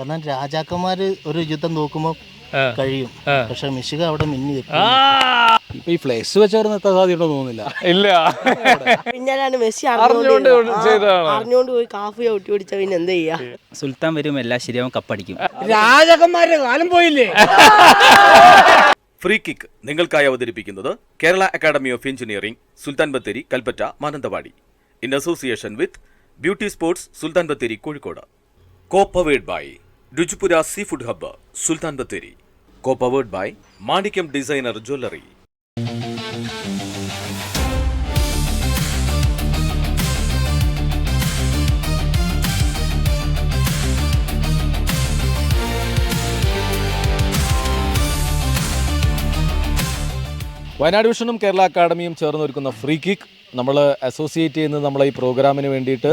കാരണം രാജാക്കന്മാര് ഒരു യുദ്ധം നോക്കുമ്പോൾ കഴിയും, പക്ഷെ മിശിക അവിടെ മിന്നി ഇപ്പൊ ഈ ഫ്ലെക്സ് വെച്ചാൽ നിർത്താൻ സാധ്യത തോന്നുന്നില്ല. ഇല്ല, പിന്നാലാണ് മെസ്സി അറിഞ്ഞുകൊണ്ട് ചെയ്തതാണ്. അറിഞ്ഞുകൊണ്ട് പോയി കാഫ് ചവിട്ടി പിടിച്ച പിന്നെ എന്ത് ചെയ്യാ? സുൽത്താൻ വരും, എല്ലാം ശരിയാവും, കപ്പടിക്കും. രാജാക്കന്മാരുടെ കാലം പോയില്ലേ? ഫ്രീ കിക്ക് നിങ്ങൾക്കായി അവതരിപ്പിക്കുന്നത് Kerala academy of engineering, Sultan Bathery, Kalpetta, Mananthavady. In association with beauty sports, Sultan Bathery, Kozhikode. Co-powered by Ruchipura sea food hub, Sultan Bathery. Co-powered by Manikyam designer jewellery. Wayanad വിഷനും കേരള അക്കാദമിയും ചേർന്നൊരുക്കുന്ന ഫ്രീ കിക്ക് നമ്മൾ അസോസിയേറ്റ് ചെയ്യുന്നത് നമ്മളെ ഈ പ്രോഗ്രാമിന് വേണ്ടിയിട്ട്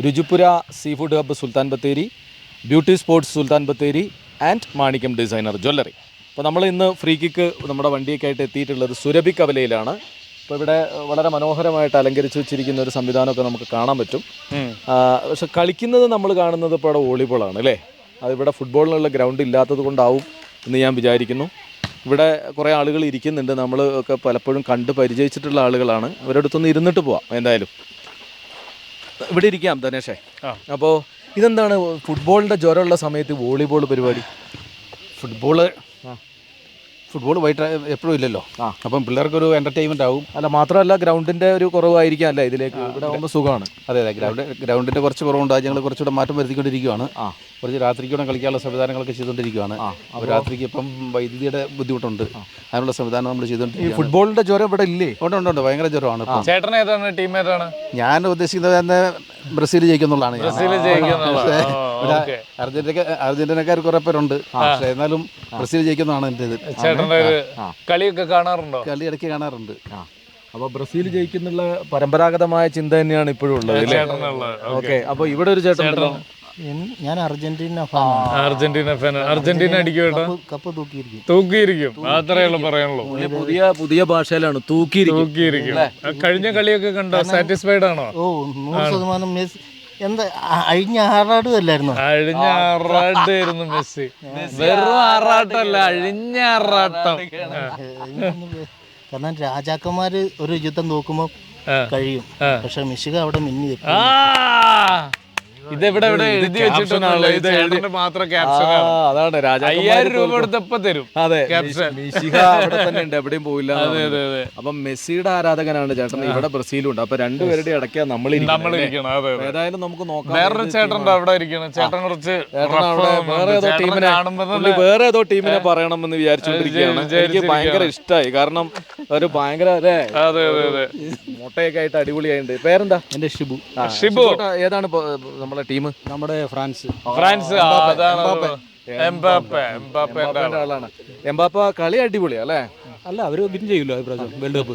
Ruchipura sea food hub, Sultan Bathery, beauty sports, Sultan Bathery and Manikyam designer jewellery. അപ്പോൾ നമ്മൾ ഇന്ന് ഫ്രീ കിക്ക് നമ്മുടെ വണ്ടിയൊക്കെ ആയിട്ട് എത്തിയിട്ടുള്ളത് സുരഭി കവലയിലാണ്. അപ്പോൾ ഇവിടെ വളരെ മനോഹരമായിട്ട് അലങ്കരിച്ച് വെച്ചിരിക്കുന്ന ഒരു സംവിധാനമൊക്കെ നമുക്ക് കാണാൻ പറ്റും. പക്ഷെ കളിക്കുന്നത് നമ്മൾ കാണുന്നത് ഇപ്പോൾ അവിടെ വോളിബോളാണ് അല്ലേ? അതിവിടെ ഫുട്ബോളിനുള്ള ഗ്രൗണ്ട് ഇല്ലാത്തത് കൊണ്ടാവും എന്ന് ഞാൻ വിചാരിക്കുന്നു. ഇവിടെ കുറേ ആളുകൾ ഇരിക്കുന്നുണ്ട്, നമ്മൾ ഒക്കെ പലപ്പോഴും കണ്ട് പരിചയിച്ചിട്ടുള്ള ആളുകളാണ്. അവരുടെ അടുത്തൊന്ന് ഇരുന്നിട്ട് പോവാം. എന്തായാലും ഇവിടെ ഇരിക്കാം ധനേഷേ. അപ്പോൾ ഇതെന്താണ് ഫുട്ബോളിൻ്റെ ജ്വരമുള്ള സമയത്ത് വോളിബോൾ പരിപാടി? ഫുട്ബോൾ വൈകിട്ട് എപ്പോഴും ഇല്ലല്ലോ, അപ്പം പിള്ളേർക്കൊരു എൻ്റർടൈൻമെൻ്റ് ആവും. അല്ല, മാത്രമല്ല ഗ്രൗണ്ടിൻ്റെ ഒരു കുറവായിരിക്കാം അല്ലേ ഇതിലേക്ക്? ഇവിടെ ആകുമ്പോൾ സുഖമാണ്. അതെ, ഗ്രൗണ്ടിൻ്റെ കുറച്ച് കുറവുണ്ട്. അത് ഞങ്ങൾ കുറച്ചുകൂടെ മാറ്റം വരുത്തിക്കൊണ്ടിരിക്കുകയാണ്. കുറച്ച് രാത്രിക്കൂടെ കളിക്കാനുള്ള സംവിധാനങ്ങളൊക്കെ ചെയ്തുകൊണ്ടിരിക്കുകയാണ്. അപ്പോൾ രാത്രിക്ക് ഇപ്പം വൈദ്യുതിയുടെ ബുദ്ധിമുട്ടുണ്ട്, അതിനുള്ള സംവിധാനം നമ്മൾ ചെയ്തുകൊണ്ടിരിക്കുകയാണ്. ഈ ഫുട്ബോളിൻ്റെ ജ്വരം ഇവിടെ ഇല്ലേ? ഉണ്ട്, ഭയങ്കര ജ്വരമാണ്. ചേട്ടൻ ഏതാണ്, ടീം ഏതാണ്? ഞാൻ ഉദ്ദേശിക്കുന്നത് തന്നെ ബ്രസീൽ ജയിക്കുന്നുള്ളതാണ്. അർജന്റീനക്കാർ കുറെ പേരുണ്ട്, പക്ഷേ എന്നാലും ബ്രസീൽ ജയിക്കുന്നതാണ് എൻ്റെ ഇത്. ചേട്ടൻ്റെ കളിയൊക്കെ കാണാറുണ്ടോ? കളി ഇടയ്ക്ക് കാണാറുണ്ട്. അപ്പോൾ ബ്രസീൽ ജയിക്കുന്നുള്ള പരമ്പരാഗതമായ ചിന്ത തന്നെയാണ് ഇപ്പോഴും ഉള്ളത്. ഓക്കെ, അപ്പോൾ ഇവിടെ ഒരു ചേട്ടൻ, ഞാൻ അർജന്റീന ഫാനാണ്. Argentina fan. അർജന്റീന അടിക്കും കേട്ടോ, കപ്പ് തൂക്കിയിരിക്കും. തൂക്കിയിരിക്കും, അത്രയുള്ള പറയാനുള്ളൂ. പുതിയ ഭാഷയിലാണ് തൂക്കിയിരിക്കും. കഴിഞ്ഞ കളിയൊക്കെ കണ്ടോ? സാറ്റിസ്ഫൈഡ് ആണോ? ഓ, 100% മെസ്സി. എന്താ അഴിഞ്ഞ ആറാടുമല്ലായിരുന്നു? അഴിഞ്ഞ ആറാട്ടായിരുന്നു മെസ്സി. വെറും ആറാട്ടല്ല, അഴിഞ്ഞ ആറാട്ടം. കാരണം രാജാക്കന്മാര് ഒരു യുദ്ധം നോക്കുമ്പോൾ കഴിയും, പക്ഷെ മിശിക അവിടെ മിന്നി ഇതെവിടെ എഴുതി വെച്ചിട്ടൊന്നുമല്ല, ഇത് എഴുതിട്ട് മാത്രം ക്യാപ്ഷനാണ്. അതാണ് 5000 രൂപ കൊടുത്തപ്പോ തരും. അതെ, ക്യാപ്ഷൻ അവിടെ തന്നെ ഉണ്ട്, എവിടെയും പോയില്ല. അപ്പം മെസ്സിയുടെ ആരാധകനാണ് ചേട്ടൻ, ഇവിടെ ബ്രസീലും ഉണ്ട്. അപ്പൊ രണ്ടുപേരുടെ ഇടയ്ക്കാ നമ്മളിരിക്കണം. ഏതായാലും നമുക്ക് നോക്കാം. വേറൊരു ചേട്ടൻ അവിടെ ഇരിക്കണം. ചേട്ടൻ കുറച്ച് വേറെ ഏതോ ടീമിനെ പറയണമെന്ന് വിചാരിച്ചോണ്ടിരിക്കുകയാണ്. എനിക്ക് ഭയങ്കര ഇഷ്ടമായി, കാരണം ഒരു ഭയങ്കര മുട്ടയൊക്കെ ആയിട്ട് അടിപൊളിയായിട്ടുണ്ട്. പേരെന്താ? എൻ്റെ ഷിബു. ഷിബു ഏതാണ് നമ്മളെ ടീം? നമ്മുടെ ഫ്രാൻസ്. ആളാണ്. എംബാപ്പ കളി അടിപൊളിയാ അല്ലേ? അല്ല, അവര് വിൻ ചെയ്യൂല്ലോ വേൾഡ് കപ്പ്.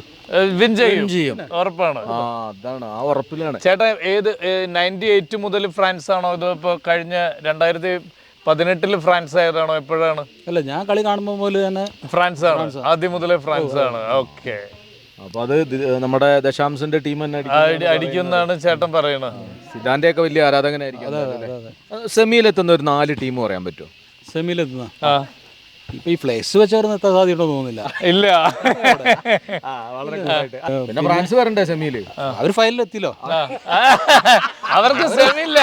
വിൻ ചെയ്യും, ഉറപ്പാണ്. അതാണ്, ആ ഉറപ്പിലാണ്. ചേട്ടാ, ഏത് 98 മുതൽ ഫ്രാൻസ് ആണോ? ഇത് ഇപ്പൊ കഴിഞ്ഞ 2018 ഫ്രാൻസ് ആയതാണോ? എപ്പോഴാണ്? അല്ല, ഞാൻ കളി കാണുമ്പോൾ മുതൽ തന്നെ ഫ്രാൻസ് ആണ്, ആദ്യം മുതലേ ഫ്രാൻസ് ആണ്. ഓക്കെ, അപ്പൊ അത് നമ്മുടെ ദശാംശന്റെ ടീം തന്നെ അടിക്കുന്നാണ് ചേട്ടൻ പറയണത്. സിദാന്റെ ഒക്കെ വലിയ ആരാധകനായിരിക്കും. സെമിയിലെത്തുന്ന ഒരു 4 ടീം പറയാൻ പറ്റുമോ? സെമിയിലെത്തുന്ന ഇപ്പൊ ഈ ഫ്ലെക്സ് വെച്ചാൽ നിർത്താൻ സാധ്യത തോന്നുന്നില്ല. ഇല്ല, പിന്നെ ഫ്രാൻസ് വരണ്ടേ സെമിയില്? അവർ ഫൈനലിൽ എത്തിയല്ലോ. അവർക്ക് സെമിയില്ല,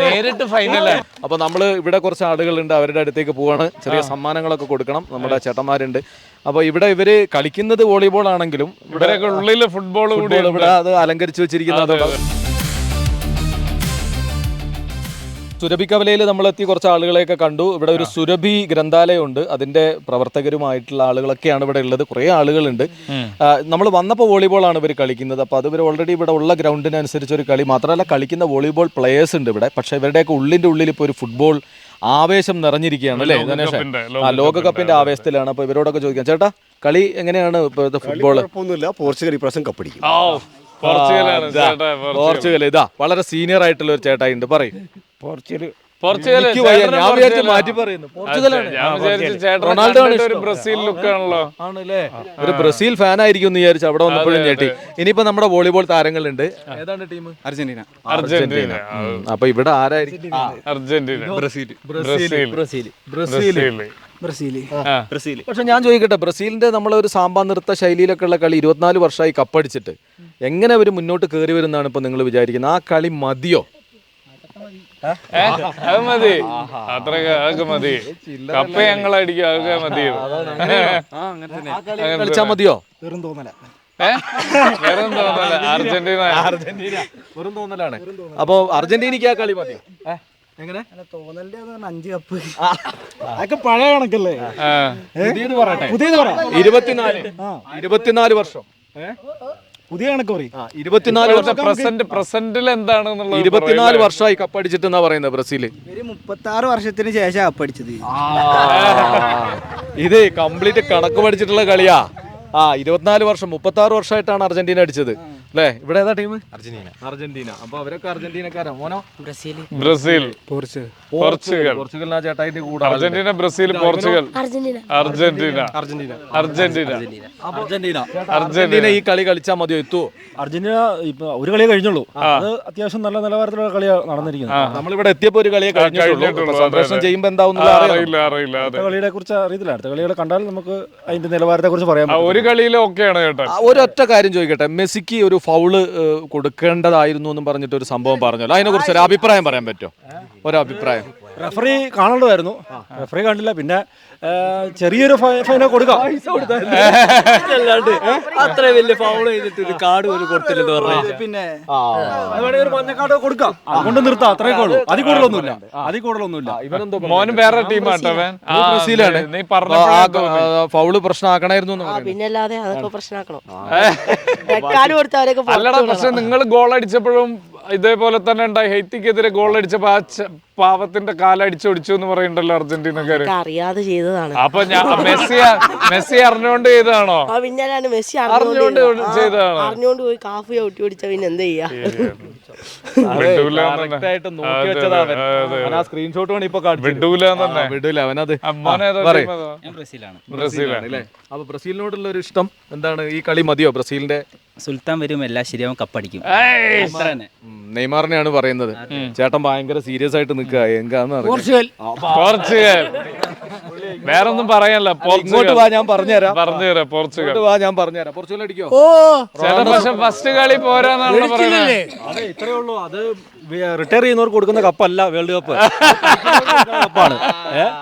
നേരിട്ട് ഫൈനലാണ്. അപ്പൊ നമ്മള് ഇവിടെ കുറച്ച് ആളുകളുണ്ട്, അവരുടെ അടുത്തേക്ക് പോവാണ്. ചെറിയ സമ്മാനങ്ങളൊക്കെ കൊടുക്കണം. നമ്മുടെ ചേട്ടന്മാരുണ്ട്. അപ്പൊ ഇവിടെ ഇവര് കളിക്കുന്നത് വോളിബോൾ ആണെങ്കിലും ഇവരൊക്കെ ഉള്ളില് ഫുട്ബോൾ കൂടി ഇവിടെ അത് അലങ്കരിച്ചു വെച്ചിരിക്കുന്നത്. സുരഭി കവലയിൽ നമ്മളെത്തി കുറച്ച് ആളുകളെയൊക്കെ കണ്ടു. ഇവിടെ ഒരു സുരഭി ഗ്രന്ഥാലയം ഉണ്ട്, അതിന്റെ പ്രവർത്തകരുമായിട്ടുള്ള ആളുകളൊക്കെയാണ് ഇവിടെ ഉള്ളത്. കുറേ ആളുകളുണ്ട്. നമ്മൾ വന്നപ്പോൾ വോളിബോളാണ് ഇവർ കളിക്കുന്നത്. അപ്പോൾ അത് ഇവർ ഓൾറെഡി ഇവിടെ ഉള്ള ഗ്രൗണ്ടിനനുസരിച്ച് ഒരു കളി മാത്രമല്ല, കളിക്കുന്ന വോളിബോൾ പ്ലേയേഴ്സ് ഉണ്ട് ഇവിടെ. പക്ഷേ ഇവരുടെയൊക്കെ ഉള്ളിൽ ഇപ്പോൾ ഒരു ഫുട്ബോൾ ആവേശം നിറഞ്ഞിരിക്കുകയാണ് അല്ലേ ഗണേഷ്? ലോകകപ്പിന്റെ ആവേശത്തിലാണ്. അപ്പോൾ ഇവരോടൊക്കെ ചോദിക്കാം, ചേട്ടാ കളി എങ്ങനെയാണ് ഇപ്പോഴത്തെ ഫുട്ബോൾ? പോർച്ചുഗൽ ഇപ്രാവശ്യം കപ്പടിക്കും. പോർച്ചുഗൽ ഇതാ വളരെ സീനിയർ ആയിട്ടുള്ള ഒരു ചേട്ടായി ഉണ്ട്, പറയും. പോർച്ചുഗൽ എനിക്ക് വയ്യ, ഞാൻ വിചാരിച്ചു മാറ്റി പറയുന്നു. പോർച്ചുഗലാണ്. ഞാൻ വിചാരിച്ചു ചേട്ടൻ റൊണാൾഡോ ആണ് ഒരു ബ്രസീൽ ലുക്കാണല്ലോ. ആണല്ലേ, ഒരു ബ്രസീൽ ഫാൻ ആയിരിക്കും എന്ന് വിചാരിച്ചു. അവിടെ വന്നപ്പോഴും ഞെട്ടി. ഇനിയിപ്പോ നമ്മുടെ വോളിബോൾ താരങ്ങളുണ്ട്. ഏതാണ് ടീം? അർജന്റീന. അപ്പൊ ഇവിടെ ആരായിരിക്കും? Argentina, Brazil. പക്ഷെ ഞാൻ ചോദിക്കട്ടെ, ബ്രസീലിന്റെ നമ്മളൊരു സാമ്പാ നൃത്ത ശൈലിയിലൊക്കെ ഉള്ള കളി 24 വർഷമായി കപ്പടിച്ചിട്ട് എങ്ങനെ അവർ മുന്നോട്ട് കയറി വരുന്നതാണ് ഇപ്പൊ നിങ്ങൾ വിചാരിക്കുന്നത്? ആ കളി മതിയോ? അത് മതി, അതൊക്കെ മതി. കപ്പ ഞങ്ങളടിക്കും, അതൊക്കെ മതിയോ? കളിച്ചാ മതിയോ? വെറും തോന്നല. അർജന്റീന വെറും തോന്നലാണ്. അപ്പൊ അർജന്റീനക്ക് ആ കളി മതിയോ? എങ്ങനെ 5 കപ്പ് പഴയ കണക്കല്ലേ? പുതിയത് പറയട്ടെ. 24 വർഷം പുതിയ കണക്ക് പറയും. 24 വർഷം പ്രസന്റിൽ എന്താണ് 24 വർഷമായി കപ്പടിച്ചിട്ട് എന്നാ പറയുന്നത് ബ്രസീല്. 36 വർഷത്തിന് ശേഷം കപ്പടിച്ചത്. ഇത് കംപ്ലീറ്റ് കണക്ക് പഠിച്ചിട്ടുള്ള കളിയാ. 24 വർഷം, 36 വർഷമായിട്ടാണ് അർജന്റീന അടിച്ചത് അല്ലേ? ഇവിടെ ഏതാ ടീം? അർജന്റീന. അപ്പൊ അവരൊക്കെ അർജന്റീനക്കാരാ. മോനോ? Brazil, Portugal. പോർച്ചുഗലിനാ ചേട്ടായിട്ട് കൂടെ. അർജന്റീന, ബ്രസീൽ, പോർച്ചുഗൽ, അർജന്റീന ഈ കളി കളിച്ചാൽ മതിയോ? എത്തുവോ? അർജന്റീന ഇപ്പൊ ഒരു കളിയെ കഴിഞ്ഞുള്ളൂ. അത് അത്യാവശ്യം നല്ല നിലവാരത്തിലുള്ള കളിയാണ് നടന്നിരിക്കുന്നത്. നമ്മളിവിടെ എത്തിയപ്പോ ഒരു കളിയെ കഴിഞ്ഞിട്ടുള്ളൂ. സംപ്രേഷണം ചെയ്യുമ്പോ എന്താവുന്ന അറിയില്ല. അടുത്ത കളിയെ കുറിച്ച് അറിയത്തില്ല. അടുത്ത കളികളെ കണ്ടാൽ നമുക്ക് അതിന്റെ നിലവാരത്തെ കുറിച്ച് പറയാം. ഒരു കളിയിൽ ഓക്കെയാണ് കേട്ടോ. ഒരൊറ്റ കാര്യം ചോദിക്കട്ടെ, മെസ്സിക്ക് ഒരു ഫൗള് കൊടുക്കേണ്ടതായിരുന്നു എന്നും പറഞ്ഞിട്ട് ഒരു സംഭവം പറഞ്ഞല്ലോ. അതിനെ കുറിച്ച് ഒരു അഭിപ്രായം പറയാൻ പറ്റുമോ? ഒരഭിപ്രായം. റെഫറി കാണേണ്ടതായിരുന്നു, റെഫറി കണ്ടില്ല. പിന്നെ ചെറിയൊരു ഫൈനൽ കൊടുക്കാം. അത്ര വലിയ ഫൗൾ ചെയ്തിട്ട് കാർഡ് പോലും കൊടുത്തില്ലെന്ന് പറഞ്ഞു. പിന്നെ ഒരു മഞ്ഞക്കാർഡ് കൊടുക്കാം, അതുകൊണ്ട് നിർത്താം. അത്രയൊക്കെ ഉള്ളൂ. അതിൽ കൂടുതലൊന്നുമില്ല. മോനും വേറെ ടീമാട്ടോ. ബ്രസീലാണ്. നീ പറഞ്ഞ ഫൗള് പ്രശ്നമാക്കണായിരുന്നു. പിന്നല്ലാതെ അതൊക്കെ പ്രശ്നമാക്കണം. കാർഡ് കൊടുത്തവരൊക്കെ അല്ലടാ, പക്ഷെ നിങ്ങൾ ഗോൾ അടിച്ചപ്പോഴും ഇതേപോലെ തന്നെ ഉണ്ടായി. ഹെയ്ത്തിക്കെതിരെ ഗോൾ അടിച്ചപ്പോ ആ പാവത്തിന്റെ കാലടിച്ചൊടിച്ചു എന്ന് പറയുന്നുണ്ടല്ലോ അർജന്റീനക്കാര്. അറിയാതെ ചെയ്തതാണ്. അപ്പൊ മെസ്സി അറിഞ്ഞുകൊണ്ട് ചെയ്തതാണോ? പിന്നാലാണ് മെസ്സി അറിഞ്ഞുകൊണ്ട് ചെയ്തതാണോ? അറിഞ്ഞുകൊണ്ട് പോയി കാഫ് ചവിട്ടി പിടിച്ച പിന്നെ എന്ത് ചെയ്യാ? സ്ക്രീൻഷോട്ട് വിടൂല തന്നെ. വിടൂല അവനത്. ബ്രസീലാണ്. അപ്പൊ ബ്രസീലിനോടുള്ള ഒരു ഇഷ്ടം എന്താണ്? ഈ കളി മതിയോ ബ്രസീലിന്റെ? സുൽത്താൻ വരും, എല്ലാം ശരിയാവും, കപ്പടിക്കും. നെയ്മാറിനെയാണ് പറയുന്നത്. ചേട്ടൻ ഭയങ്കര സീരിയസ് ആയിട്ട് നിൽക്കുക. എങ്കാന്ന് പോർച്ചുഗൽ. വേറൊന്നും പറയാനല്ല. ഇങ്ങോട്ട് വാ, ഞാൻ പറഞ്ഞുതരാം. പോർച്ചുഗൽ വാ, ഞാൻ പറഞ്ഞുതരാം. പോർച്ചുഗൽ അടിക്കോ? പക്ഷെ ഫസ്റ്റ് കളി പോരാന്നാണ് പറയുന്നത്. അതെ, ഇത്രയേ ഉള്ളൂ. അത് റിട്ടയർ ചെയ്യുന്നവർക്ക് കൊടുക്കുന്ന കപ്പല്ല, വേൾഡ് കപ്പ് കപ്പാണ്.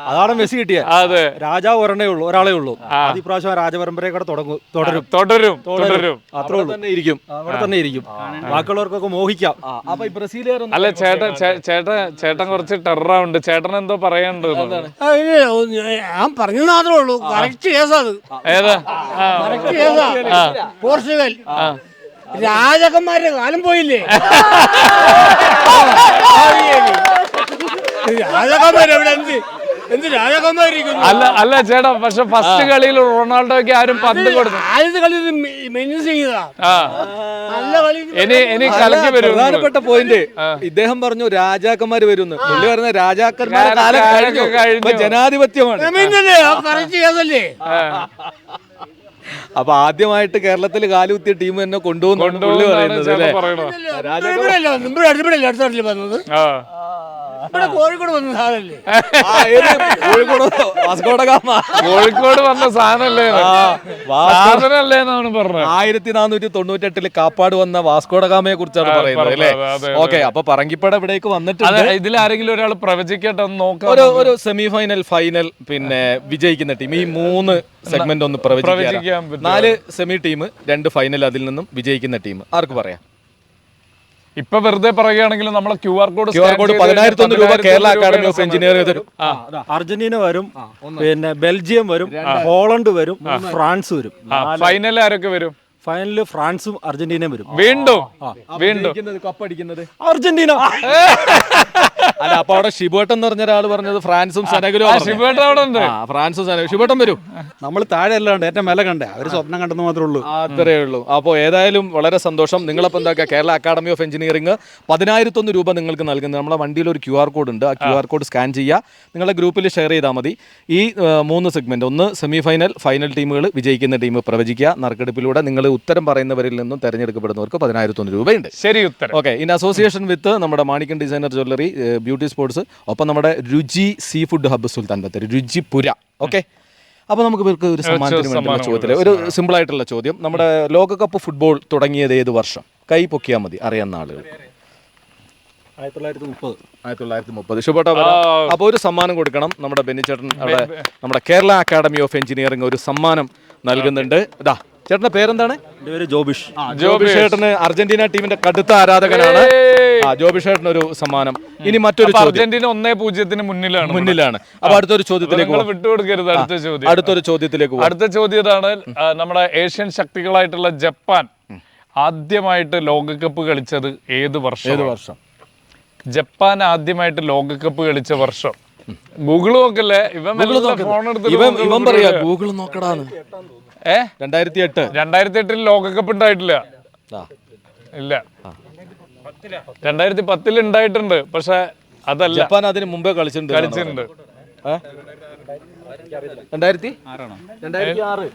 അതാണ് മെസ്സി കിട്ടിയത്. അതെ, രാജാവ് ഒരാളേ ഉള്ളൂ. ഇപ്രാവശ്യം രാജപരമ്പരയെ കൂടെ തുടരും. അത്രേ ഉള്ളൂ. അവിടെ തന്നെ ഇരിക്കും. ബാക്കിയുള്ളവർക്കൊക്കെ മോഹിക്കാം. അപ്പൊ ബ്രസീലുകാർ അല്ല, ചേട്ടൻ കുറച്ച് ടെററുണ്ട്. ചേട്ടൻ എന്തോ പറയാനുണ്ട്. ഞാൻ പറഞ്ഞു മാത്രമേ ഉള്ളൂ. കറക്റ്റ് കേസാണ്. ഏതാ? പോർച്ചുഗൽ. രാജകന്മാരുടെ കാലം പോയില്ലേ? രാജകന്മാരെവിടെ? എന്ത് രാജകന്മാരിക്കുന്നു? അല്ല ചേട്ടാ, പക്ഷെ ഫസ്റ്റ് കളിയിൽ റൊണാൾഡോയ്ക്ക് ആരും പന്ത് കൊടുത്തു. ആദ്യത്തെ കളി മെയിൻസ് ചെയ്തതാ. നല്ല കളി. ഇനി കളിക്ക് വരും. പ്രധാനപ്പെട്ട പോയിന്റ് ഇദ്ദേഹം പറഞ്ഞു രാജാക്കന്മാര് വരുന്നു. പുള്ളി പറഞ്ഞ രാജാക്കന്മാരുടെ കാലം കഴിഞ്ഞു. ജനാധിപത്യമാണ്. കറക്റ്റ് കേസല്ലേ? അപ്പൊ ആദ്യമായിട്ട് കേരളത്തിൽ കാലുകുത്തിയ ടീം തന്നെ കൊണ്ടുപോകുന്നു പറയുന്നത് അല്ലേ? അടുത്ത വന്നത് ഇവിടെ കോഴിക്കോട് വന്ന സാധനല്ലേ? കോഴിക്കോട് വന്ന സാധനല്ലേന്നാണ് പറഞ്ഞത്. 1498 കാപ്പാട് വന്ന വാസ്കോഡഗാമയെ കുറിച്ചാണ് പറയുന്നത് അല്ലേ? ഓക്കെ, അപ്പൊ പറങ്കിപ്പട ഇവിടേക്ക് വന്നിട്ടുണ്ട്. ഇതിലാരെങ്കിലും ഒരാൾ പ്രവചിക്കട്ടെ നോക്കാം. ഒരു സെമി ഫൈനൽ, ഫൈനൽ, പിന്നെ വിജയിക്കുന്ന ടീം, ഈ 3 സെഗ്മെന്റ് ഒന്ന് പ്രവചിക്കാം. 4 സെമി ടീം, 2 ഫൈനൽ, അതിൽ നിന്നും വിജയിക്കുന്ന ടീം ആർക്ക് പറയാം? ഇപ്പൊ വെറുതെ പറയുകയാണെങ്കിൽ നമ്മളെ QR കോഡ് 10,001 രൂപ കേരള അക്കാദമി ഓഫ് എഞ്ചിനീയറിംഗ് തരും. അർജന്റീന വരും, പിന്നെ ബെൽജിയം വരും, ഹോളണ്ട് വരും, ഫ്രാൻസ് വരും. ഫൈനൽ ആരൊക്കെ വരും? ഫൈനലിൽ ഫ്രാൻസും അർജന്റീനയും വരും. വീണ്ടും കപ്പടിക്കുന്നത് അർജന്റീന. അല്ല, അപ്പൊ അവിടെ ഷിബേട്ടൻ എന്ന് പറഞ്ഞ ഒരാൾ പറഞ്ഞത് ഫ്രാൻസും സെനഗലും ശിവേട്ട അവിടെ ഉണ്ട്. ഫ്രാൻസും ഷിബേട്ടൻ വരും. നമ്മൾ താഴെ അല്ലാണ്ട് ഏറ്റവും മേലെ കണ്ടേ, അവർ സ്വപ്നം കണ്ടെന്ന് മാത്രമേ ഉള്ളൂ. അത്രേ ഉള്ളൂ. അപ്പോൾ ഏതായാലും വളരെ സന്തോഷം. നിങ്ങളപ്പോൾ എന്താക്കുക, കേരള അക്കാഡമി ഓഫ് എഞ്ചിനീയറിംഗ് 10,001 രൂപ നിങ്ങൾക്ക് നൽകുന്നത്. നമ്മളെ വണ്ടിയിൽ ഒരു QR കോഡ് ഉണ്ട്. ആ QR കോഡ് സ്കാൻ ചെയ്യുക, നിങ്ങളുടെ ഗ്രൂപ്പിൽ ഷെയർ ചെയ്താൽ മതി. ഈ 3 സെഗ്മെന്റ്, ഒന്ന് സെമി ഫൈനൽ, ഫൈനൽ ടീമുകൾ, വിജയിക്കുന്ന ടീം പ്രവചിക്കുക. നറുക്കെടുപ്പിലൂടെ നിങ്ങൾ ഉത്തരം പറയുന്നവരിൽ നിന്നും തെരഞ്ഞെടുക്കപ്പെടുന്നവർക്ക് 10,001 രൂപയുണ്ട്. ശരി ഉത്തരം. ഓക്കെ. ഇൻ അസോസിയേഷൻ വിത്ത് നമ്മുടെ Manikkan designer jewellery, beauty sports, ഒപ്പം നമ്മുടെ രുചി see food hub Sultan Bathery, രുചിപുര. Okay. അപ്പോൾ നമുക്ക് ഇവർക്ക് ഒരു സമ്മാനത്തിന് വേണ്ടിയുള്ള ചോദ്യത്തിൽ ഒരു സിമ്പിൾ ആയിട്ടുള്ള ചോദ്യം. നമ്മുടെ ലോകകപ്പ് ഫുട്ബോൾ തുടങ്ങിയത് ഏത് വർഷം? കൈ പൊക്കിയാൽ മതി അറിയാവുന്ന ആളുകൾ. 1930. ശുഭേട്ട വരാം. അപ്പോൾ ഒരു സമ്മാനം കൊടുക്കണം. നമ്മുടെ ബെന്നിച്ചേട്ടൻ അവിടെ നമ്മുടെ കേരള അക്കാഡമി ഓഫ് എഞ്ചിനീയറിംഗ് ഒരു സമ്മാനം നൽകുന്നുണ്ട്. ഇതാ, ചേട്ടന്റെ പേരെന്താണ്? എൻ്റെ പേര് ജോബിഷ്. ജോബിഷ് ചേട്ടന് അർജന്റീന ടീമിന്റെ കടുത്ത ആരാധകനാണ്. ജോബിഷ് ചേട്ടന് ഒരു സമ്മാനം. ഇനി മറ്റൊരു ചോദ്യം. അർജന്റീന 1-0 മുന്നിലാണ്. അപ്പൊ അടുത്തൊരു ചോദ്യത്തിലേക്ക് വിട്ടുകൊടുക്കരുത്. അടുത്തൊരു ചോദ്യത്തിലേക്ക് അടുത്ത ചോദ്യം ഇതാണ്. നമ്മുടെ ഏഷ്യൻ ശക്തികളായിട്ടുള്ള ജപ്പാൻ ആദ്യമായിട്ട് ലോകകപ്പ് കളിച്ചത് ഏത് വർഷം? ജപ്പാൻ ആദ്യമായിട്ട് ലോകകപ്പ് കളിച്ച വർഷം. ഗൂഗിൾ നോക്കല്ലേ, ഇവൻ പറയാ ഗൂഗിൾ നോക്കടാന്ന്. 2008 ലോകകപ്പ് ഉണ്ടായിട്ടില്ല. ഇല്ല, 2010 ഉണ്ടായിട്ടുണ്ട്. പക്ഷെ അതല്ല, ജപ്പാൻ അതിന് മുമ്പേ കളിച്ചിട്ടുണ്ട്.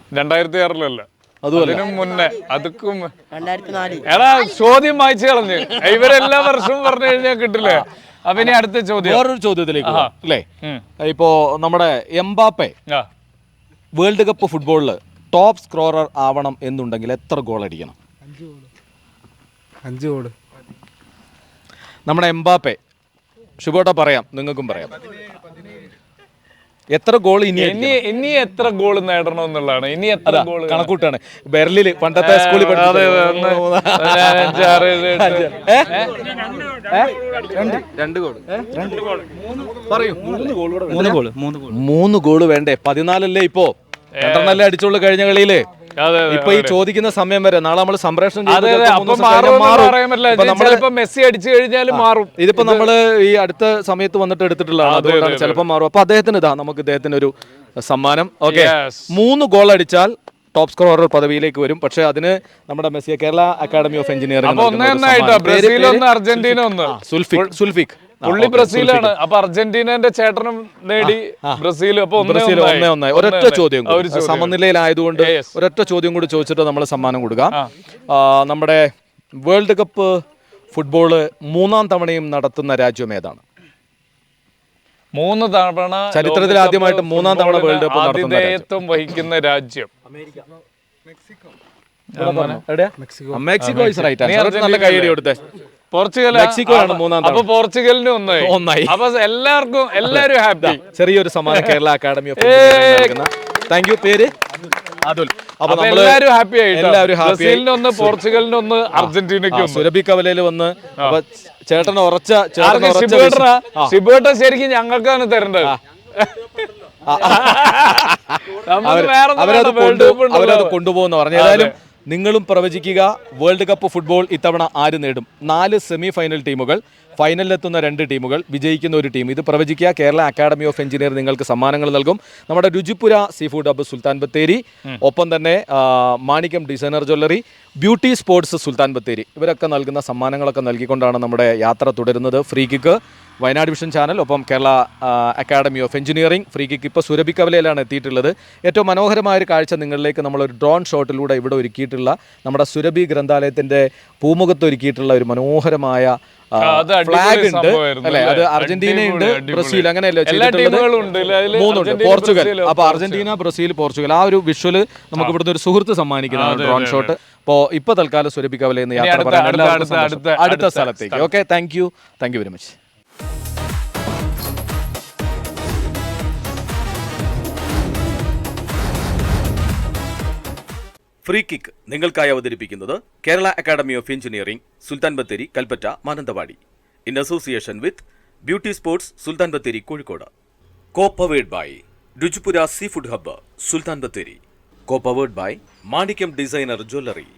2006 അതിനും മുന്നേ. അതുക്കും 2004. എടാ, ചോദ്യം വായിച്ചു കളഞ്ഞ്. ഇവരെല്ലാ വർഷവും പറഞ്ഞു കഴിഞ്ഞാൽ കിട്ടില്ലേ. അപ്പൊ ഇനി അടുത്ത ചോദ്യം, വേറൊരു ചോദ്യത്തിലേക്ക് അല്ലേ. ഇപ്പോ നമ്മുടെ എംബാപ്പെ വേൾഡ് കപ്പ് ഫുട്ബോളില് ടോപ്പ് സ്കോറർ ആവണം എന്നുണ്ടെങ്കിൽ എത്ര ഗോൾ അടിക്കണം? 5 ഗോൾ. നമ്മുടെ എംബാപ്പെ, ശുഭോട്ട പറയാം, നിങ്ങൾക്കും പറയാം. എത്ര ഗോൾ ഇനി എത്ര ഗോൾ നേടണം എന്നുള്ളതാണ്. ഇനി എത്ര ഗോൾ കണക്കൂട്ടാണ്. ബെർലില് പണ്ടത്തെ സ്കൂളിൽ 2 ഗോൾ വേണ്ടേ? 14 ഇപ്പോ 2 അടിച്ചോളൂ കഴിഞ്ഞ കളിയില്. ഇപ്പൊ ഈ ചോദിക്കുന്ന സമയം വരെ നാളെ നമ്മൾ സംപ്രേഷണം മെസ്സി അടിച്ചു കഴിഞ്ഞാൽ മാറും. ഇതിപ്പോ നമ്മള് ഈ അടുത്ത സമയത്ത് വന്നിട്ട് എടുത്തിട്ടുള്ളതാണ്, അതുകൊണ്ടാണ് ചിലപ്പോൾ മാറും. അപ്പൊ അദ്ദേഹത്തിന് നമുക്ക് ഇദ്ദേഹത്തിന് ഒരു സമ്മാനം. ഓക്കെ, 3 ഗോൾ അടിച്ചാൽ ടോപ്പ് സ്കോറർ പദവിയിലേക്ക് വരും. പക്ഷെ അതിന് നമ്മുടെ Messi Kerala academy of engineering Sulfik പുള്ളി ബ്രസീലാണ്. അപ്പൊ അർജന്റീനന്റെ ചേട്ടനും നേടി ബ്രസീൽ. അപ്പൊ 1-1. ഒരൊറ്റ ചോദ്യം, സമനിലയിലായതുകൊണ്ട് ഒരൊറ്റ ചോദ്യം കൂടി ചോദിച്ചിട്ട് നമ്മൾ സമ്മാനം കൊടുക്കാം. നമ്മുടെ വേൾഡ് കപ്പ് ഫുട്ബോള് 3ാം തവണയും നടത്തുന്ന രാജ്യം ഏതാണ്? 3 തവണ ചരിത്രത്തിൽ ആദ്യമായിട്ട് 3ാം തവണ വേൾഡ് കപ്പ് ആതിഥേയത്വം വഹിക്കുന്ന രാജ്യം മെക്സിക്കോ. നല്ല കൈയടി കൊടുത്തേ. പോർച്ചുഗൽ. മെക്സിക്കോ ആണ് 3ാം തവണ. അപ്പൊ പോർച്ചുഗലിന് 1-1. അപ്പൊ എല്ലാവരും ഹാപ്പി. ചെറിയൊരു സമ്മാനം Kerala academy of engineering. Thank you. പേര് അതുൽ. അപ്പൊ എല്ലാവരും ഹാപ്പി ആയിട്ട്. ബ്രസീലിന് 1, പോർച്ചുഗലിന് 1, അർജന്റീനയ്ക്ക് 1. സുരഭി കവലയിൽ വന്ന് ചേട്ടന് ഉറച്ച ശിബുവേട്ടൻ ശരിക്കും ഞങ്ങൾക്കാണ് തരേണ്ടത്. അവരത് കൊണ്ടുപോകുന്ന പറഞ്ഞു. ഏതായാലും നിങ്ങളും പ്രവചിക്കുക, വേൾഡ് കപ്പ് ഫുട്ബോൾ ഇത്തവണ ആര് നേടും? 4 സെമി ഫൈനൽ ടീമുകൾ, ഫൈനലിലെത്തുന്ന 2 ടീമുകൾ, വിജയിക്കുന്ന 1 ടീം. ഇത് പ്രവചിക്കുക. കേരള അക്കാഡമി ഓഫ് എഞ്ചിനീയർ നിങ്ങൾക്ക് സമ്മാനങ്ങൾ നൽകും. നമ്മുടെ Ruchipura sea food hub Sultan Bathery, ഒപ്പം തന്നെ Manikyam designer jewellery, beauty sports Sultan Bathery, ഇവരൊക്കെ നൽകുന്ന സമ്മാനങ്ങളൊക്കെ നൽകിക്കൊണ്ടാണ് നമ്മുടെ യാത്ര തുടരുന്നത്. Free kick Wayanad vision channel, ഒപ്പം Kerala academy of engineering. Free kick ഇപ്പോൾ സുരഭി കവലയിലാണ് എത്തിയിട്ടുള്ളത്. ഏറ്റവും മനോഹരമായൊരു കാഴ്ച നിങ്ങളിലേക്ക് നമ്മളൊരു ഡ്രോൺ ഷോട്ടിലൂടെ ഇവിടെ ഒരുക്കിയിട്ടുള്ള നമ്മുടെ സുരഭി ഗ്രന്ഥാലയത്തിൻ്റെ പൂമുഖത്ത് ഒരുക്കിയിട്ടുള്ള ഒരു മനോഹരമായ ഫ്ലാഗ് ഉണ്ട് അല്ലെ. അത് അർജന്റീനയുണ്ട്, ബ്രസീൽ, അങ്ങനെയല്ലേ ചെയ്തിട്ടുള്ളത്? 3 പോർച്ചുഗൽ. അപ്പൊ അർജന്റീന, ബ്രസീൽ, പോർച്ചുഗൽ, ആ ഒരു വിഷ്വല് നമുക്ക് ഇവിടുന്ന് ഒരു സുഹൃത്ത് സമ്മാനിക്കുന്നതാണ് ഡ്രോൺ ഷോട്ട്. അപ്പോൾ ഇപ്പൊ തൽക്കാലം സുരഭി കവലയിൽ നിന്ന് യാത്ര പറയാൻ അടുത്ത സ്ഥലത്തേക്ക്. Okay, thank you very much. Free kick നിങ്ങൾക്കായി അവതരിപ്പിക്കുന്നത് Kerala academy of engineering, Sultan Bathery, Kalpetta, Mananthavady. In association with beauty sports, Sultan Bathery, Kozhikode. Co-powered by Ruchipura sea food hub Sultan Bathery. Co-powered by Manikyam designer jewellery.